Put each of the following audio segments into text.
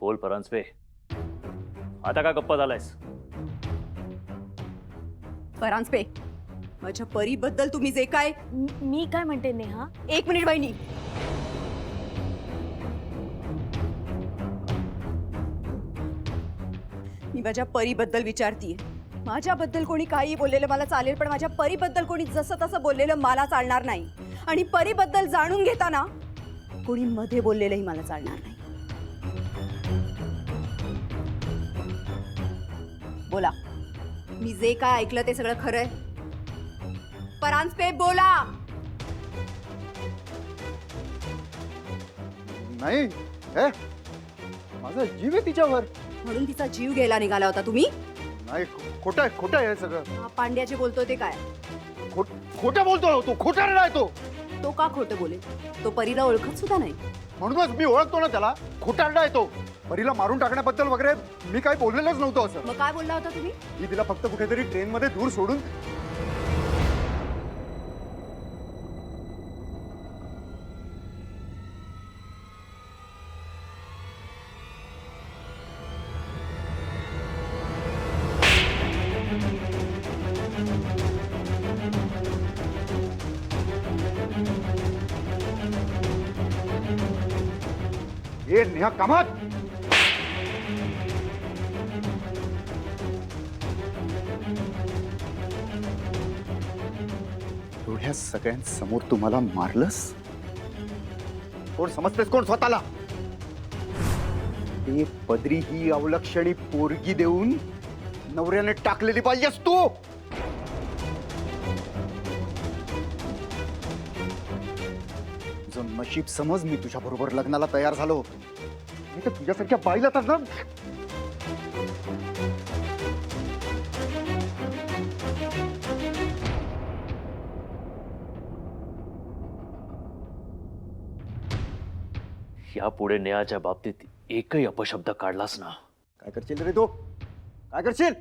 बोल परांजपे, आता का गप्पा झालायस? परांजपे, माझ्या परीबद्दल तुम्ही जे काय मी काय म्हणते नेहा, एक मिनिट बहिणी. मी माझ्या परीबद्दल विचारतीये. माझ्याबद्दल कोणी काही बोललेलं मला चालेल, पण माझ्या परीबद्दल कोणी जसं तसं बोललेलं मला चालणार नाही. आणि परीबद्दल जाणून घेताना कोणी मध्ये बोललेलंही मला चालणार नाही. बोला, मी जे काय ऐकलं ते सगळं खरंय? परांजपे बोला. नाही, हे माझा जीव आहे तिच्यावर. म्हणून तिचा जीव घ्यायला निघाला होता तुम्ही? नाही, खोटं आहे, खोटं आहे हे सगळं. हा पांड्या जे बोलतो ते काय? खोटं बोलतो तो, खोटा नाही तो. तो का खोटं बोलेल? तो परीला ओळखत सुद्धा नाही. म्हणूनच मी ओळखतो ना त्याला. खोटारडा आहे तो. परीला मारून टाकण्याबद्दल वगैरे मी काही बोललेलंच नव्हतं असं. मग काय बोलला होता तुम्ही? मी तिला फक्त कुठेतरी ट्रेनमध्ये दूर सोडून ये नेहा कामात. एवढ्या सगळ्यांसमोर तुम्हाला मारलंस? कोण समजतेस कोण स्वतःला? ते पदरी ही अवलक्षणी पोरगी देऊन नवऱ्याने टाकलेली पाहिजेस तू. तुझं नशीब समज मी तुझ्या बरोबर लग्नाला तयार झालो. मी तर तुझ्यासारख्या बाईला तर ना. यापुढे नेहाच्या बाबतीत एकही अपशब्द काढलास ना, काय करशील रे तू? काय करशील?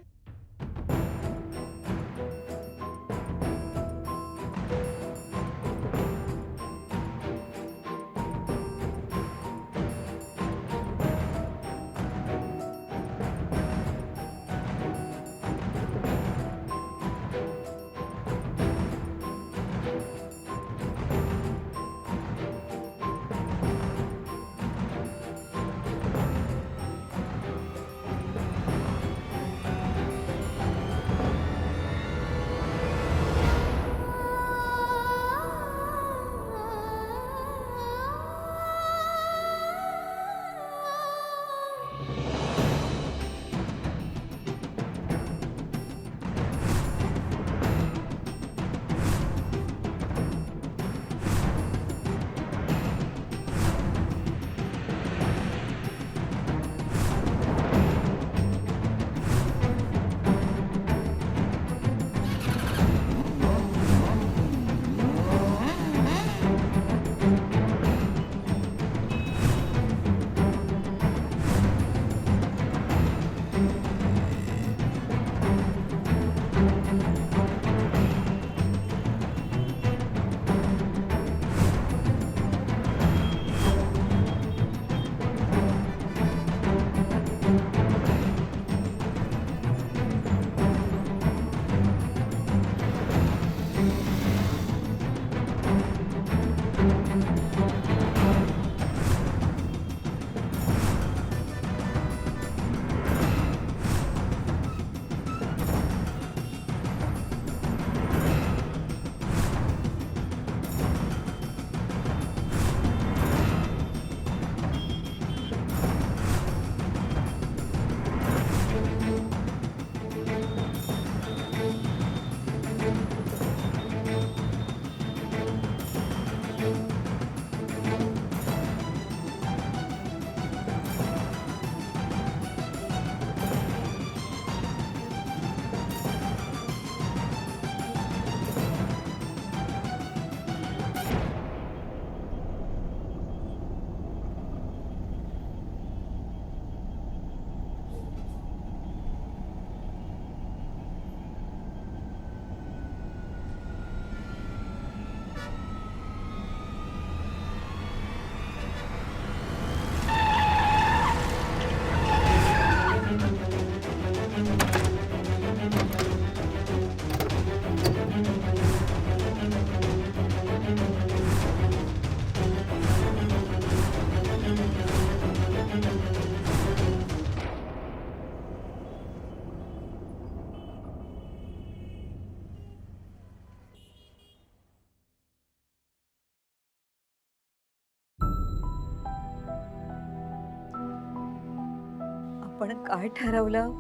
आपण काय ठरवलं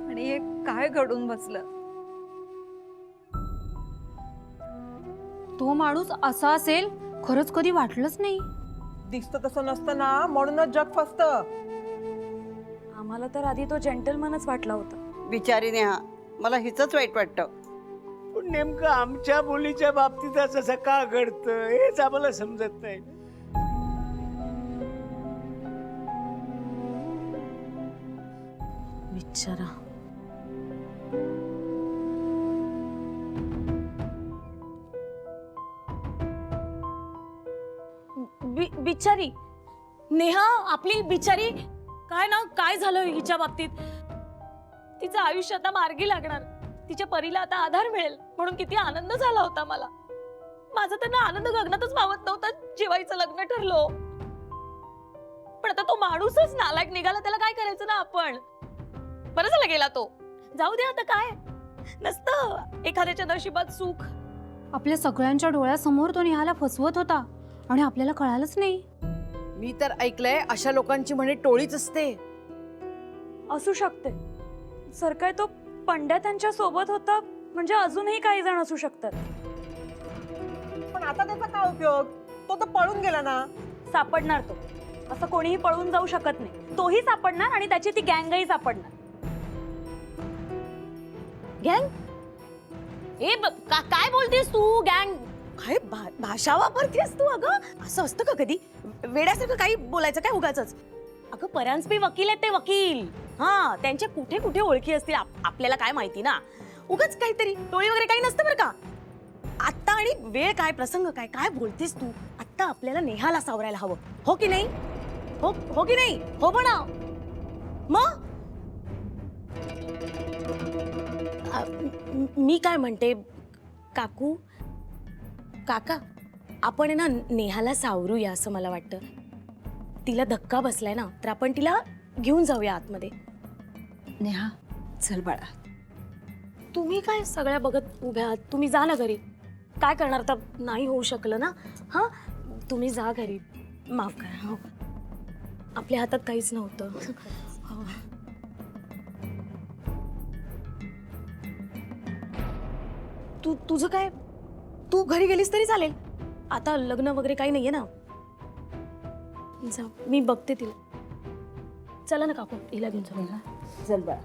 आणि हे काय घडून बसलं? तो माणूस असा असेल खरंच कधी वाटलंच नाही. दिसतं तसं नसतं ना, म्हणूनच जग फसतं. आम्हाला तर आधी तो जेंटलमनच वाटला होता. बिचारी नेहा, मला हिचंच वाईट वाटतं. पण नेमकं आमच्या मुलीच्या बाबतीत असं का घडतं हेच आम्हाला समजत नाही. बिचारा. बिचारी नेहा, आपली बिचारी. काय ना काय झालं हिच्या बाबतीत. तिचं आयुष्य आता मार्गी लागणार. तिच्या परीला आता आधार मिळेल म्हणून किती आनंद झाला होता मला. माझा तर ना आनंद गगनातच मावत नव्हता जेव्हाचं लग्न ठरलो. पण आता तो माणूसच नालायक निघाला, त्याला काय करायचं ना आपण. बरं झालं गेला तो, जाऊ दे आता. काय नसतं एखाद्याच्या नशिबात सुख. आपल्या सगळ्यांच्या डोळ्यासमोर तो नेहाला फसवत होता आणि आपल्याला कळालंच नाही. मी तर ऐकलंय अशा लोकांची म्हणे टोळीच असते. असू शकते. सर काय तो पंड्या त्यांच्या सोबत होता म्हणजे अजूनही काही जण असू शकतात. पण आता त्याचा काय उपयोग? तो तर पळून गेला ना. सापडणार तो. असं कोणीही पळून जाऊ शकत नाही. तोही सापडणार आणि त्याची ती गँगही सापडणार. गँग? काय बोलतेस तू? गँग काय भाषा वापरतेस तू? अगं असं असतं का कधी? वेड्यासारखं काही बोलायचं काय उगाचच? अगं परांजपे वकील आहेत ते, वकील. हा, त्यांच्या कुठे कुठे ओळखी असतील आपल्याला काय माहिती ना. उगाच काहीतरी टोळी वगैरे काही नसतं बरं का. आत्ता आणि वेळ काय, प्रसंग काय, काय बोलतेस तू? आत्ता आपल्याला नेहाला सावरायला हवं, हो की नाही? हो की नाही? हो म्हणा मग. मी काय म्हणते काकू, काका, आपण आहे ना नेहाला सावरूया असं मला वाटतं. तिला धक्का बसलाय ना, तर आपण तिला घेऊन जाऊया आतमध्ये. नेहा, चल बाळा. तुम्ही काय सगळ्या बघत उभ्या आहात? तुम्ही जा ना घरी. काय करणार, तर नाही होऊ शकलं ना. हा, तुम्ही जा घरी. माफ करा. हो, आपल्या हातात काहीच नव्हतं. हो. तुझं काय? तू घरी गेलीस तरी चालेल. आता लग्न वगैरे काही नाहीये ना. जा, मी बघते तिला. चला ना काकू, हिला घेऊन जाऊया. चल बाळा.